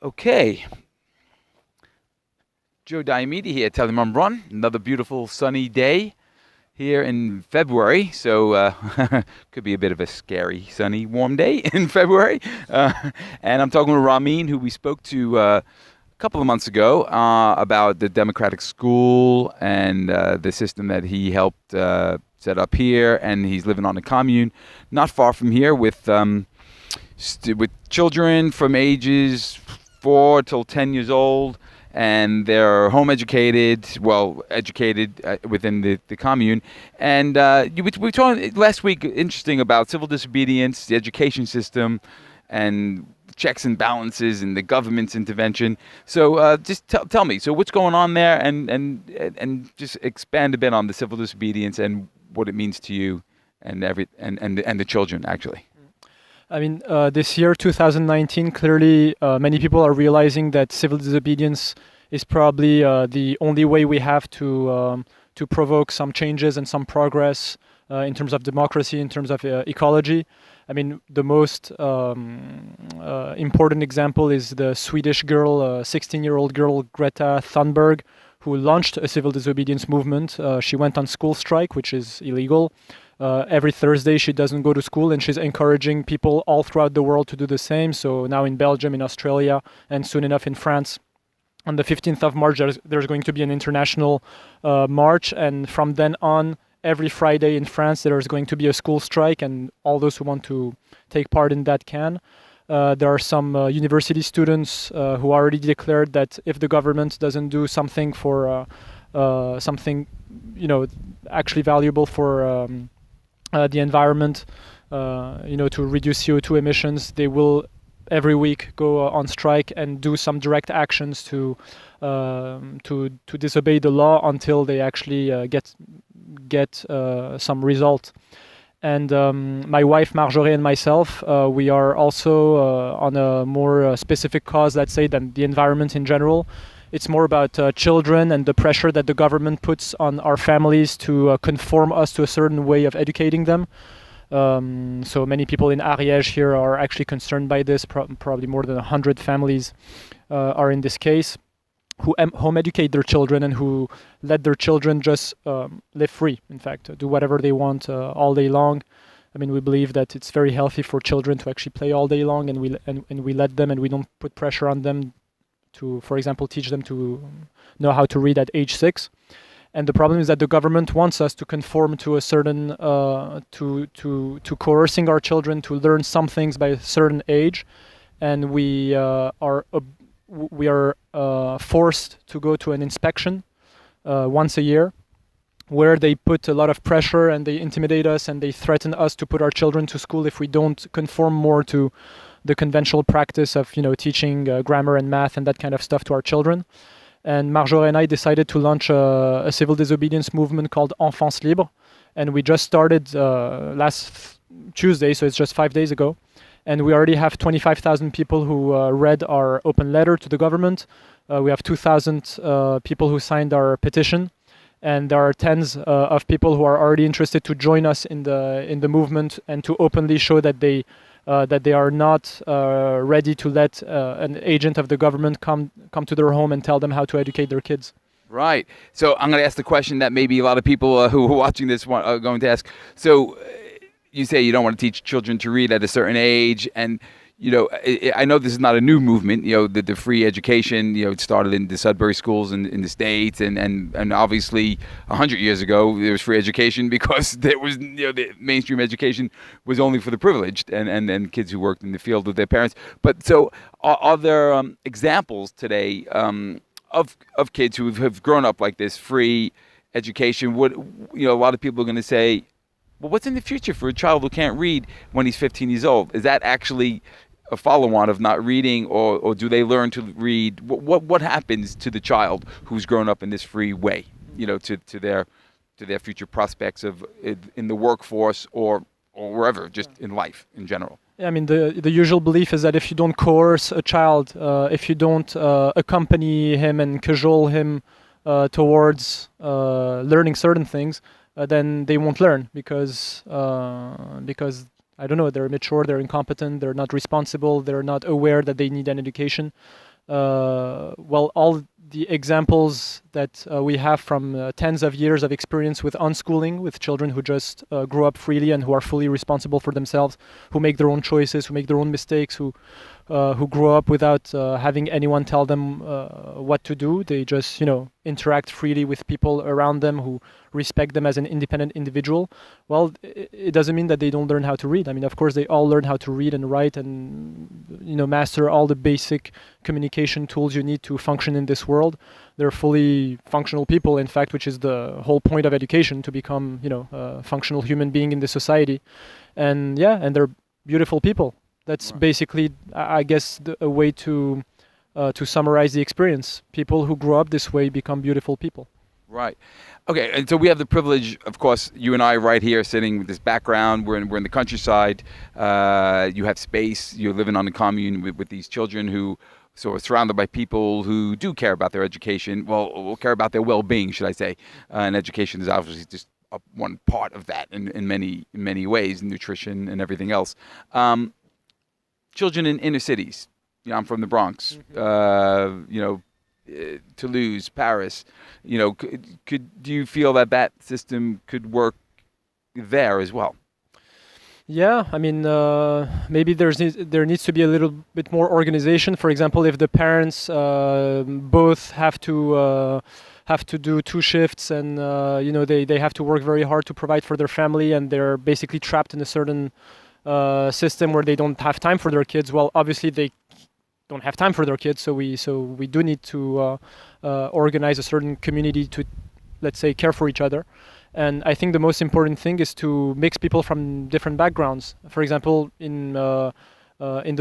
Okay, Joe Diomede here, telling Mum Run. Another beautiful sunny day here in February. So could be a bit of a scary, sunny, warm day in February. And I'm talking with Ramin, who we spoke to a couple of months ago about the democratic school and the system that he helped set up here. And he's living on a commune not far from here with with children from ages 4 till 10 years old, and they're home educated, educated within the commune. And we were talking last week, interesting, about civil disobedience, the education system, and checks and balances, and the government's intervention. So just tell me, so what's going on there, and just expand a bit on the civil disobedience and what it means to you and the children, actually. I mean, this year, 2019, clearly many people are realizing that civil disobedience is probably the only way we have to provoke some changes and some progress in terms of democracy, in terms of ecology. I mean, the most important example is the Swedish girl, 16-year-old girl, Greta Thunberg, who launched a civil disobedience movement. She went on school strike, which is illegal. Every Thursday she doesn't go to school, and she's encouraging people all throughout the world to do the same. So now in Belgium, in Australia, and soon enough in France, on the 15th of March, there's going to be an international march, and from then on, every Friday in France, there's going to be a school strike, and all those who want to take part in that can. There are some university students who already declared that if the government doesn't do something for something, actually valuable for the environment, to reduce CO2 emissions, they will every week go on strike and do some direct actions to disobey the law until they actually get some result. And my wife Marjorie and myself, we are also on a more specific cause, let's say, than the environment in general. It's more about children and the pressure that the government puts on our families to conform us to a certain way of educating them. So many people in Ariège here are actually concerned by this. Probably more than 100 families are in this case, who home educate their children and who let their children just live free, in fact, do whatever they want all day long. I mean, we believe that it's very healthy for children to actually play all day long, and we let them, and we don't put pressure on them to, for example, teach them to know how to read at age 6. And the problem is that the government wants us to conform to a certain, to coercing our children to learn some things by a certain age, and we are forced to go to an inspection once a year, where they put a lot of pressure and they intimidate us and they threaten us to put our children to school if we don't conform more to the conventional practice of teaching grammar and math and that kind of stuff to our children. And Marjorie and I decided to launch a civil disobedience movement called Enfants Libres, and we just started last Tuesday, so it's just 5 days ago. And we already have 25,000 people who read our open letter to the government. We have 2,000 people who signed our petition, and there are tens of people who are already interested to join us in the movement and to openly show that they are not ready to let an agent of the government come to their home and tell them how to educate their kids. Right. So I'm going to ask the question that maybe a lot of people who are watching this are going to ask. So you say you don't want to teach children to read at a certain age, and I know this is not a new movement. The free education. It started in the Sudbury schools in the States, and obviously 100 years ago there was free education because there was the mainstream education was only for the privileged and kids who worked in the field with their parents. But so are there examples today of kids who have grown up like this free education? What a lot of people are going to say, well, what's in the future for a child who can't read when he's 15 years old? Is that actually a follow-on of not reading, or do they learn to read? What happens to the child who's grown up in this free way, to their future prospects of in the workforce or wherever, just in life in general? Yeah, I mean, the usual belief is that if you don't coerce a child, if you don't accompany him and cajole him towards learning certain things, then they won't learn because I don't know, they're immature, they're incompetent, they're not responsible, they're not aware that they need an education. well, all the examples that we have from tens of years of experience with unschooling, with children who just grow up freely and who are fully responsible for themselves, who make their own choices, who make their own mistakes, who grow up without having anyone tell them what to do. They just, interact freely with people around them who respect them as an independent individual. Well, it doesn't mean that they don't learn how to read. I mean, of course, they all learn how to read and write and, master all the basic communication tools you need to function in this world. They're fully functional people, in fact, which is the whole point of education, to become, a functional human being in the society. And they're beautiful people. That's basically, I guess, a way to summarize the experience. People who grow up this way become beautiful people. Right. Okay, and so we have the privilege, of course, you and I right here sitting with this background. We're in the countryside. You have space. You're living on a commune with these children who are surrounded by people who do care about their education. Well, care about their well-being, should I say. And education is obviously just one part of that in many ways, nutrition and everything else. Children in inner cities. I'm from the Bronx. Toulouse, Paris. Do you feel that system could work there as well? Yeah, I mean, maybe there needs to be a little bit more organization. For example, if the parents both have to do 2 shifts, and they have to work very hard to provide for their family, and they're basically trapped in a certain system where they don't have time for their kids. Well, obviously they don't have time for their kids, so we do need to organize a certain community to, let's say, care for each other. And I think the most important thing is to mix people from different backgrounds. For example, in the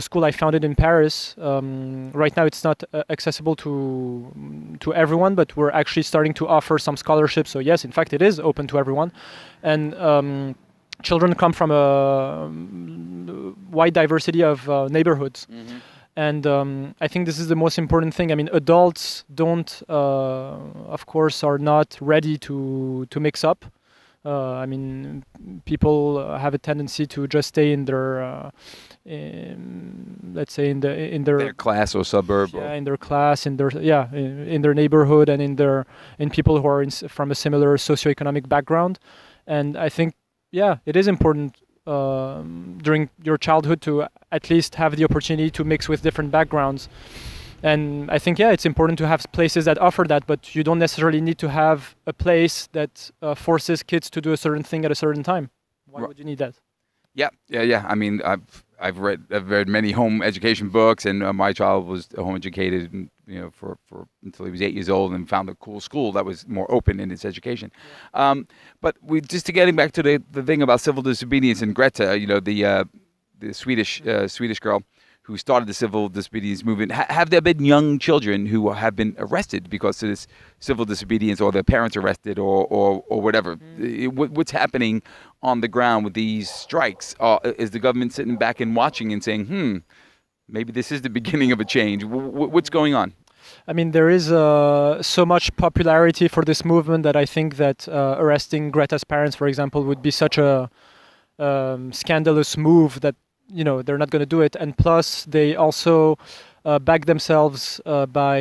school I founded in Paris, right now it's not accessible to everyone, but we're actually starting to offer some scholarships. So yes, in fact, it is open to everyone. And children come from a wide diversity of neighborhoods. Mm-hmm. And I think this is the most important thing. I mean, adults of course, are not ready to mix up. I mean, people have a tendency to just stay in their, let's say, in their class or suburb. Yeah, in their class, in their neighborhood, and in people who are from a similar socioeconomic background. And I think, it is important during your childhood to at least have the opportunity to mix with different backgrounds. And I think, it's important to have places that offer that, but you don't necessarily need to have a place that forces kids to do a certain thing at a certain time. Why would you need that? Yeah. I mean, I've read many home education books, and my child was home educated, for until he was 8 years old, and found a cool school that was more open in its education. Yeah. But getting back to the thing about civil disobedience and Greta, the Swedish girl who started the civil disobedience movement. Have there been young children who have been arrested because of this civil disobedience, or their parents arrested, or whatever? What's happening on the ground with these strikes? Is the government sitting back and watching and saying, maybe this is the beginning of a change? What's going on? I mean, there is so much popularity for this movement that I think that arresting Greta's parents, for example, would be such a scandalous move that they're not going to do it. And plus, they also back themselves by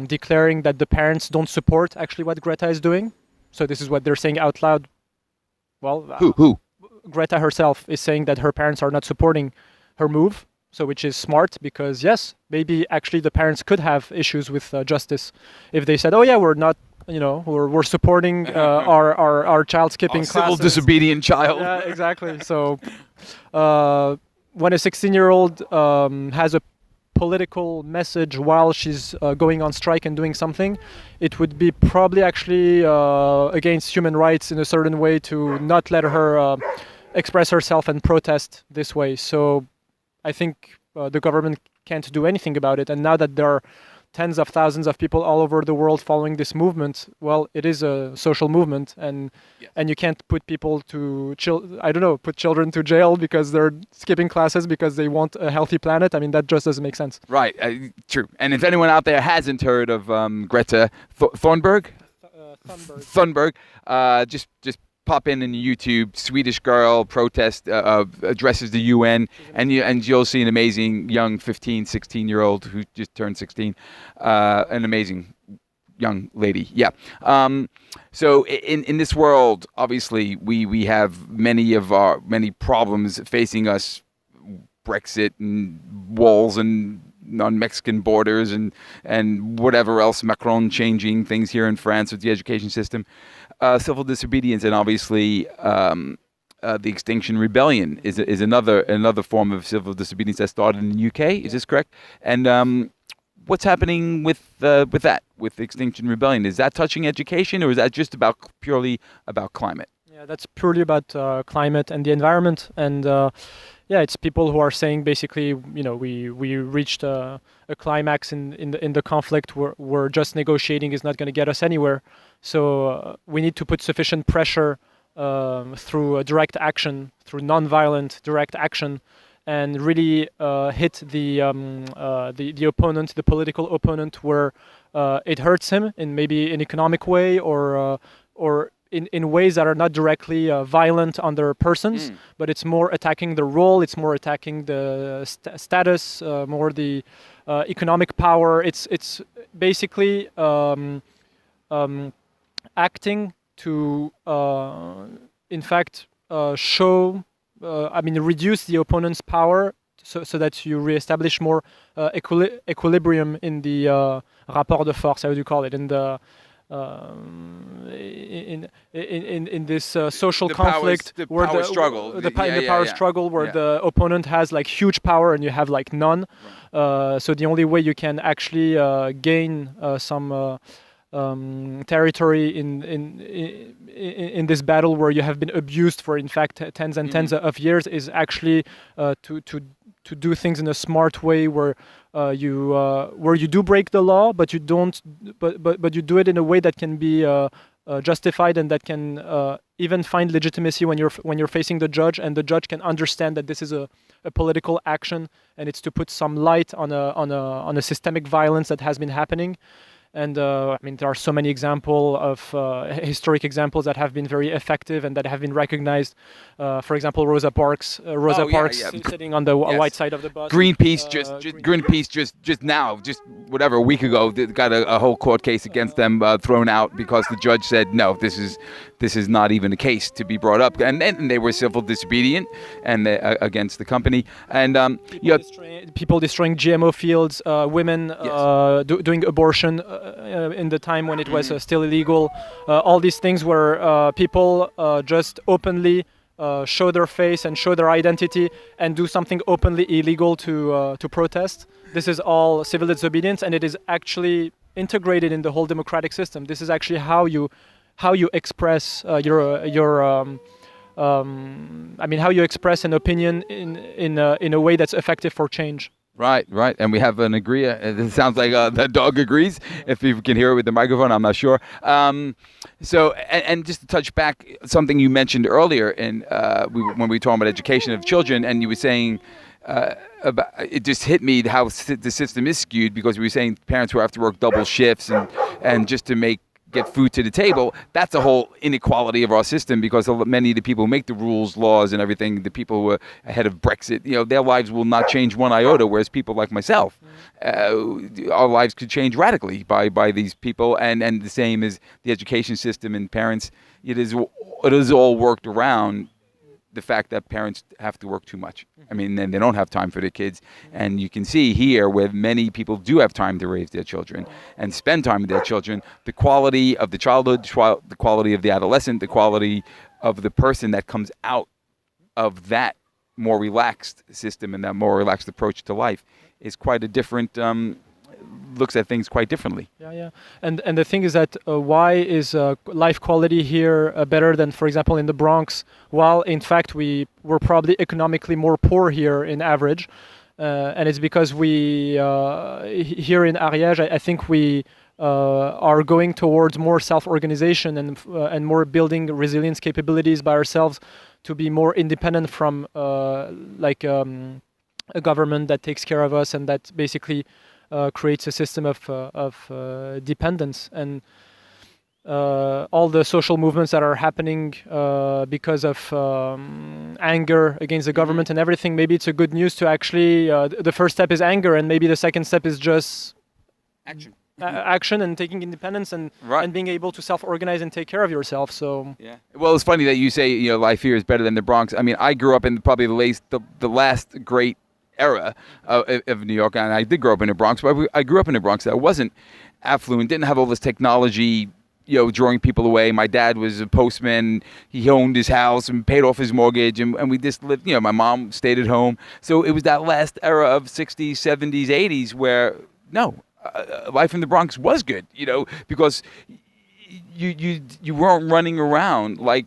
declaring that the parents don't support actually what Greta is doing. So this is what they're saying out loud. Well, who? Greta herself is saying that her parents are not supporting her move. So which is smart, because yes, maybe actually the parents could have issues with justice if they said, oh yeah, we're not, we're supporting our child skipping classes. Civil disobedient child. Yeah, exactly. So when a 16-year-old has a political message while she's going on strike and doing something, it would be probably actually against human rights in a certain way to not let her express herself and protest this way. So I think the government can't do anything about it. And now that there are tens of thousands of people all over the world following this movement, well, it is a social movement, and you can't put people to put children to jail because they're skipping classes because they want a healthy planet. I mean, that just doesn't make sense. Right, true. And if anyone out there hasn't heard of Greta Thunberg, just pop in YouTube, Swedish girl protest addresses the UN, and you'll see an amazing young 15, 16-year-old who just turned 16, an amazing young lady. Yeah. So in this world, obviously, we have many problems facing us, Brexit and walls and non-Mexican borders and whatever else, Macron changing things here in France with the education system, civil disobedience, and obviously the Extinction Rebellion is another form of civil disobedience that started in the UK. Is this correct? And what's happening with that, with the Extinction Rebellion? Is that touching education, or is that just purely about climate? Yeah, that's purely about climate and the environment, and it's people who are saying basically, we reached a climax in the conflict where just negotiating is not going to get us anywhere. So we need to put sufficient pressure through direct action, through non-violent direct action, and really hit the opponent, the political opponent, where it hurts him in maybe an economic way or in ways that are not directly violent on their persons, but it's more attacking the role, it's more attacking the status, more the economic power. It's basically acting to, in fact, reduce the opponent's power so that you reestablish more equilibrium in the rapport de force, how do you call it, in the in this social conflict, the power struggle, where the opponent has like huge power and you have like none. Right. So the only way you can actually gain some territory in this battle where you have been abused for in fact tens and tens of years is actually to do things in a smart way where you do break the law, but you don't, but you do it in a way that can be justified and that can even find legitimacy when you're facing the judge, and the judge can understand that this is a political action and it's to put some light on a systemic violence that has been happening. And there are so many examples of historic examples that have been very effective and that have been recognized. For example, Rosa Parks sitting on the white side of the bus. Greenpeace just whatever, a week ago, got a whole court case against them thrown out because the judge said no, this is not even a case to be brought up, and they were civil disobedient and against the company, and people destroying GMO fields, women doing abortion in the time when it was still illegal. All these things where people just openly show their face and show their identity and do something openly illegal to protest. This is all civil disobedience, and it is actually integrated in the whole democratic system. This is actually how you express how you express an opinion in a way that's effective for change. Right. And we have an agree. It sounds like the dog agrees. If you can hear it with the microphone, I'm not sure. So just to touch back, something you mentioned earlier, when we were talking about education of children, and you were saying, it just hit me how the system is skewed, because we were saying parents who have to work double shifts and just to get food to the table. That's a whole inequality of our system, because many of the people who make the rules, laws, and everything, the people who are ahead of Brexit, their lives will not change one iota, whereas people like myself, our lives could change radically by these people. And the same as the education system and parents. It is all worked around the fact that parents have to work too much. And they don't have time for their kids. And you can see here where many people do have time to raise their children and spend time with their children, the quality of the childhood, the quality of the adolescent, the quality of the person that comes out of that more relaxed system and that more relaxed approach to life is quite a different, looks at things quite differently. Yeah. And the thing is that why is life quality here better than, for example, in the Bronx, while in fact we're probably economically more poor here in average. And it's because we, here in Ariège, I think we are going towards more self-organization and more building resilience capabilities by ourselves to be more independent from a government that takes care of us and that basically creates a system of dependence. And all the social movements that are happening because of anger against the government and everything. Maybe it's a good news to actually, the first step is anger, and maybe the second step is just Action. action and taking independence and being able to self-organize and take care of yourself. So yeah. Well, it's funny that you say life here is better than the Bronx. I mean, I grew up in probably the last great era of New York, and I did grow up in the Bronx, but I grew up in the Bronx that wasn't affluent, didn't have all this technology, drawing people away. My dad was a postman. He owned his house and paid off his mortgage, and we just lived, my mom stayed at home. So it was that last era of 60s, 70s, 80s where, life in the Bronx was good, because you weren't running around like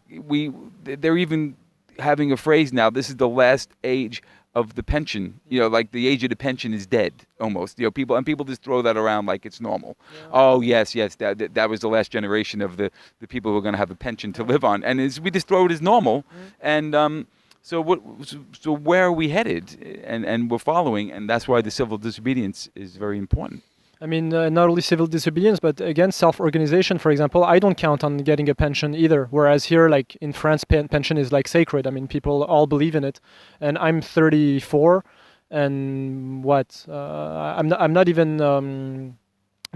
they're even having a phrase now, this is the last age of the pension, like the age of the pension is dead almost, people just throw that around like it's normal. Yeah. Oh yes, that was the last generation of the people who are going to have a pension to live on, and we just throw it as normal. And so where are we headed? And we're following, and that's why the civil disobedience is very important. I mean, not only civil disobedience, but again, self-organization. For example, I don't count on getting a pension either. Whereas here, like in France, pension is like sacred. I mean, people all believe in it. And I'm 34, and I'm not even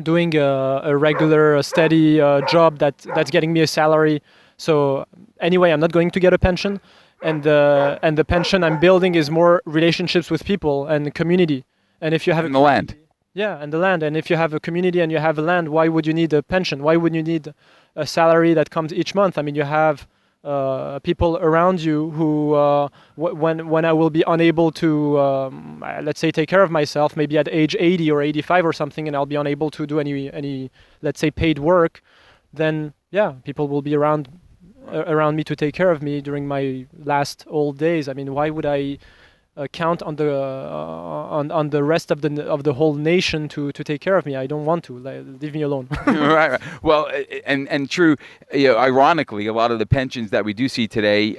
doing a regular, steady job that's getting me a salary. So anyway, I'm not going to get a pension. And the pension I'm building is more relationships with people and community. And if you have in the land. Yeah, and the land. And if you have a community and you have a land, why would you need a pension? Why would you need a salary that comes each month? I mean, you have people around you who, when I will be unable to, let's say, take care of myself, maybe at age 80 or 85 or something, and I'll be unable to do any, let's say, paid work, then yeah, people will be around me to take care of me during my last old days. I mean, why would I count on the rest of the whole nation to take care of me? I don't want to. Leave me alone. Right. Well, and true. Ironically, a lot of the pensions that we do see today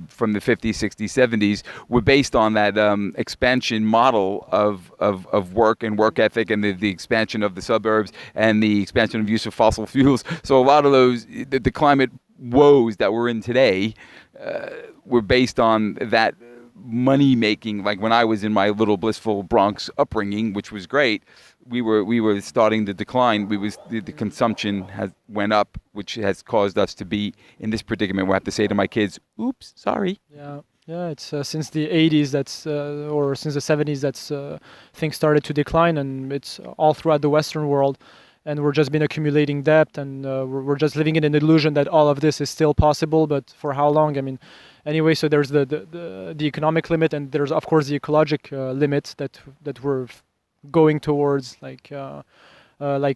from the 50s, 60s, 70s were based on that expansion model of work and work ethic, and the expansion of the suburbs and the expansion of use of fossil fuels. So a lot of those the climate woes that we're in today were based on that money making. Like when I was in my little blissful Bronx upbringing, which was great, we were starting to decline. The consumption went up, which has caused us to be in this predicament where I have to say to my kids, "Oops, sorry." Yeah. It's since the 80s or since the 70s that's things started to decline, and it's all throughout the Western world. And we're just been accumulating debt, and we're just living in an illusion that all of this is still possible, but for how long? I mean, anyway, so there's the economic limit, and there's of course the ecologic limit that we're going towards like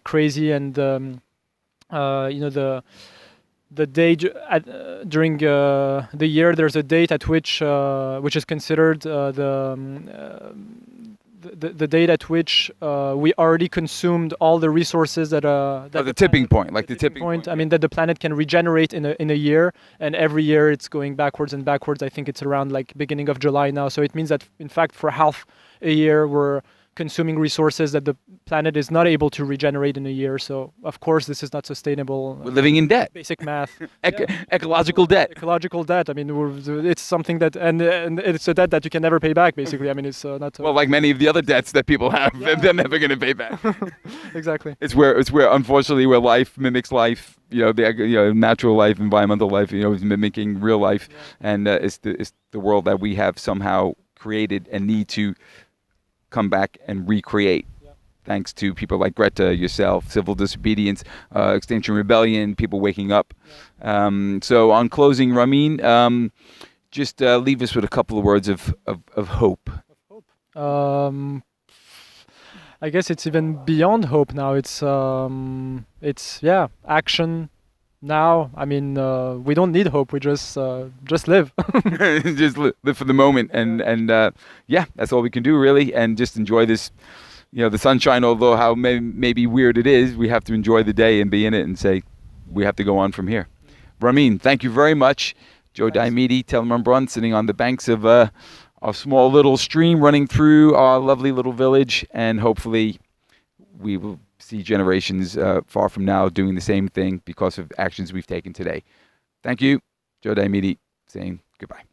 crazy. And the day during the year, there's a date at which is considered the date at which we already consumed all the resources that the tipping point, like the tipping point. I mean, that the planet can regenerate in a year, and every year it's going backwards and backwards. I think it's around like beginning of July now. So it means that in fact for half a year we're consuming resources that the planet is not able to regenerate in a year. So of course this is not sustainable. We're living in debt. Basic math. Ecological debt. Ecological debt. I mean, it's something that, and it's a debt that you can never pay back. Basically, I mean, it's not. Well, like many of the other debts that people have, they're never going to pay back. Exactly. It's where unfortunately where life mimics life. Natural life, environmental life. Is mimicking real life, and it's the world that we have somehow created and need to come back and recreate, thanks to people like Greta, yourself, civil disobedience, Extinction Rebellion, people waking up. So on closing, Ramin, just leave us with a couple of words of hope. I guess it's even beyond hope now. It's action now. I mean, we don't need hope. We just live. Just live for the moment, and that's all we can do really, and just enjoy this. The sunshine, although how maybe weird it is, we have to enjoy the day and be in it and say we have to go on from here. Ramin, thank you very much. Joe Diomede, Telemann Brun, sitting on the banks of a small little stream running through our lovely little village, and hopefully we will see see generations far from now doing the same thing because of actions we've taken today. Thank you. Joe Diomede saying goodbye.